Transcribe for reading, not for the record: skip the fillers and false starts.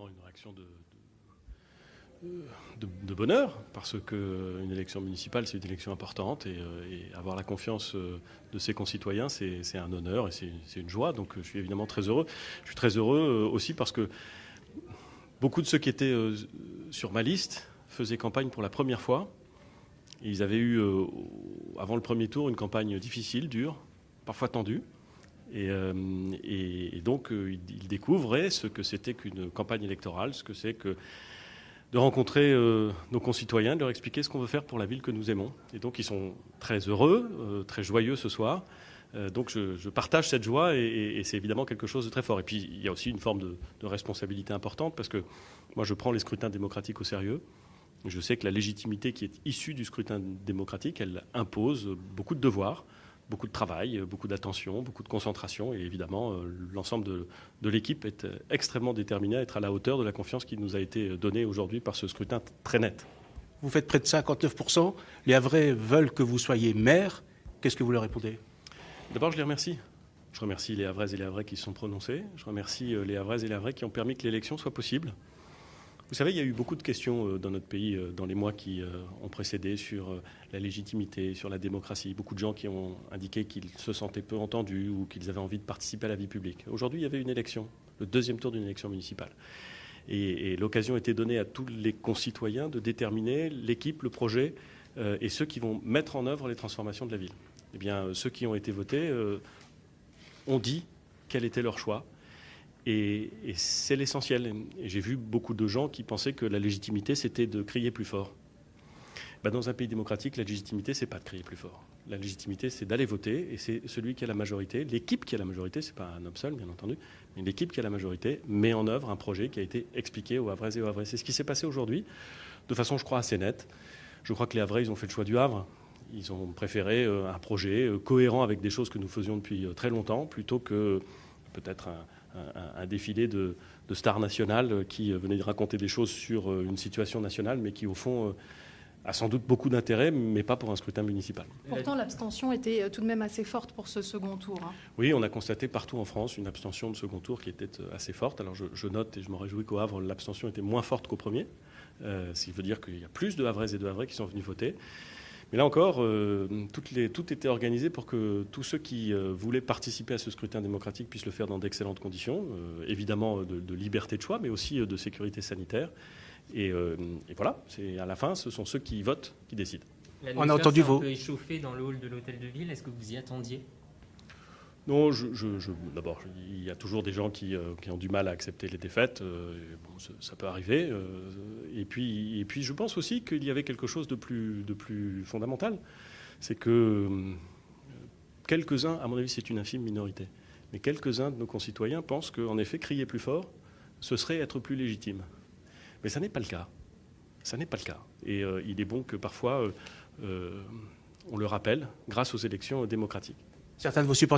évidemment une réaction de bonheur, parce qu'une élection municipale, c'est une élection importante, et avoir la confiance de ses concitoyens, c'est un honneur et c'est une joie. Donc je suis évidemment très heureux. Je suis très heureux aussi parce que beaucoup de ceux qui étaient sur ma liste faisaient campagne pour la première fois. Et ils avaient eu, avant le premier tour, une campagne difficile, dure, parfois tendue. Et donc, ils découvraient ce que c'était qu'une campagne électorale, ce que c'est que de rencontrer nos concitoyens, de leur expliquer ce qu'on veut faire pour la ville que nous aimons. Et donc, ils sont très heureux, très joyeux ce soir. Donc, je partage cette joie et c'est évidemment quelque chose de très fort. Et puis, il y a aussi une forme de responsabilité importante parce que moi, je prends les scrutins démocratiques au sérieux. Je sais que la légitimité qui est issue du scrutin démocratique, elle impose beaucoup de devoirs, beaucoup de travail, beaucoup d'attention, beaucoup de concentration. Et évidemment, l'ensemble de l'équipe est extrêmement déterminé à être à la hauteur de la confiance qui nous a été donnée aujourd'hui par ce scrutin très net. Vous faites près de 59%. Les Havrais veulent que vous soyez maire. Qu'est-ce que vous leur répondez ? D'abord, je les remercie. Je remercie les Havraises et les Havrais qui se sont prononcés. Je remercie les Havraises et les Havrais qui ont permis que l'élection soit possible. Vous savez, il y a eu beaucoup de questions dans notre pays dans les mois qui ont précédé sur la légitimité, sur la démocratie. Beaucoup de gens qui ont indiqué qu'ils se sentaient peu entendus ou qu'ils avaient envie de participer à la vie publique. Aujourd'hui, il y avait une élection, le deuxième tour d'une élection municipale. Et l'occasion était donnée à tous les concitoyens de déterminer l'équipe, le projet et ceux qui vont mettre en œuvre les transformations de la ville. Eh bien, ceux qui ont été votés ont dit quel était leur choix. Et c'est l'essentiel. Et j'ai vu beaucoup de gens qui pensaient que la légitimité, c'était de crier plus fort. Dans un pays démocratique, la légitimité, c'est pas de crier plus fort. La légitimité, c'est d'aller voter, et c'est celui qui a la majorité, l'équipe qui a la majorité, c'est pas un homme seul, bien entendu, mais l'équipe qui a la majorité met en œuvre un projet qui a été expliqué aux Havraises et aux Havrais. C'est ce qui s'est passé aujourd'hui, de façon, je crois, assez nette. Je crois que les Havrais, ils ont fait le choix du Havre. Ils ont préféré un projet cohérent avec des choses que nous faisions depuis très longtemps, plutôt que peut-être un défilé de stars nationales qui venaient de raconter des choses sur une situation nationale, mais qui, au fond, a sans doute beaucoup d'intérêt, mais pas pour un scrutin municipal. Pourtant, l'abstention était tout de même assez forte pour ce second tour. Oui, on a constaté partout en France une abstention de second tour qui était assez forte. Alors je note et je me réjouis qu'au Havre, l'abstention était moins forte qu'au premier, ce qui veut dire qu'il y a plus de Havraises et de Havrais qui sont venus voter. Mais là encore, tout était organisé pour que tous ceux qui voulaient participer à ce scrutin démocratique puissent le faire dans d'excellentes conditions, évidemment de liberté de choix, mais aussi de sécurité sanitaire. Et voilà, à la fin, ce sont ceux qui votent qui décident. On a entendu un peu échauffé dans le hall de l'hôtel de ville. Est-ce que vous y attendiez ? Non, d'abord, il y a toujours des gens qui ont du mal à accepter les défaites. Ça peut arriver. Et puis, je pense aussi qu'il y avait quelque chose de plus fondamental. C'est que quelques-uns, à mon avis, c'est une infime minorité, mais quelques-uns de nos concitoyens pensent qu'en effet, crier plus fort, ce serait être plus légitime. Mais ça n'est pas le cas. Ça n'est pas le cas. Et il est bon que parfois, on le rappelle grâce aux élections démocratiques. Certains de vos supporters